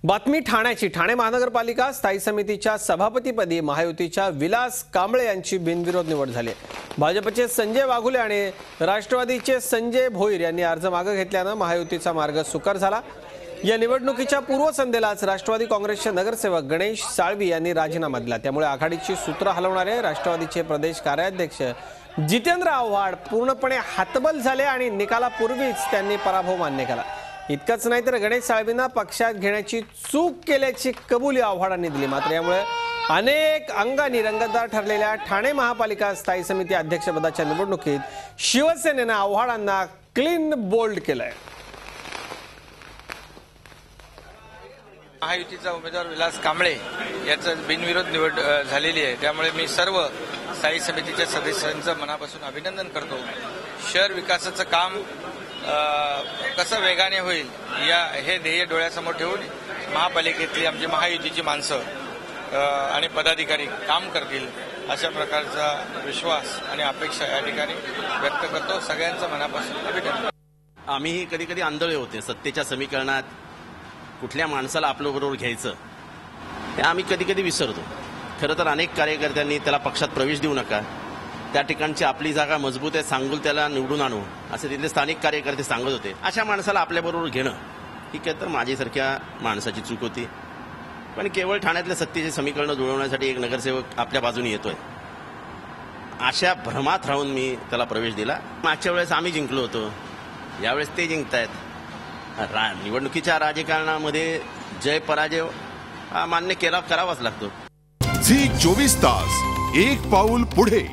बातमी ठाण्याची। ठाणे महानगरपालिका स्थायी समितीच्या सभापतीपदी महायुतीच्या विलास कांबळे यांची बिनविरोध निवड झाली। भाजपचे संजय वाघुले आणि राष्ट्रवादीचे संजय भोईर यांनी अर्ज मागे घेतल्याने महायुतीचा मार्ग सुकर झाला। या निवडणुकीच्या पूर्वसंध्येलाच राष्ट्रवादी काँग्रेसचे नगरसेवक गणेश साळवी यांनी राजीनामा दिला। त्यामुळे आघाडीची सूत्र हलवणारे राष्ट्रवादीचे प्रदेश कार्याध्यक्ष जितेंद्र आव्हाड पूर्णपणे हतबल झाले आणि निकालापूर्वीच त्यांनी पराभव मान्य केला। इतकंच नाही तर गणेश साळवींना पक्षात घेण्याची चूक केल्याची कबुली आव्हाडांनी दिली। मात्र यामुळे अनेक अंगांनी रंगतदार ठरलेल्या ठाणे महापालिका स्थायी समिती अध्यक्षपदाच्या निवडणुकीत शिवसेनेने आव्हाडांना क्लीन बोल्ड केलंय। महायुतीचा उमेदवार विलास कांबळे याचं बिनविरोध निवड झालेली आहे। त्यामुळे मी सर्व स्थायी समितीच्या सदस्यांचं मनापासून अभिनंदन करतो। शहर विकासाचं काम कसं वेगाने होईल हे ध्येय डोळ्यासमोर ठेवून महापालिकेतली आमची महायुतीची माणसं आणि पदाधिकारी काम करतील अशा प्रकारचा विश्वास आणि अपेक्षा या ठिकाणी व्यक्त करतो। सगळ्यांचं मनापासून अभिनंदन। आम्हीही कधी कधी आंधळे होते सत्तेच्या समीकरणात कुठल्या माणसाला आपल्याबरोबर घ्यायचं हे आम्ही कधी कधी विसरतो। खरं तर अनेक कार्यकर्त्यांनी त्याला पक्षात प्रवेश देऊ नका, त्या ठिकाणची आपली जागा मजबूत आहे, सांगून त्याला निवडून आणू असे तिथले स्थानिक कार्यकर्ते सांगत होते। अशा माणसाला आपल्याबरोबर घेणं ही काय तर माझ्यासारख्या माणसाची चूक होती। पण केवळ ठाण्यातल्या सत्तेचे समीकरण जुळवण्यासाठी एक नगरसेवक आपल्या बाजूने येतोय अशा भ्रमात राहून मी त्याला प्रवेश दिला। मागच्या वेळेस आम्ही जिंकलो होतो, यावेळेस ते जिंकतायत। निवडणुकीच्या राजकारणामध्ये जय पराजय मान्य करावाच लागतो। झी 24 तास एक पाऊल पुढे।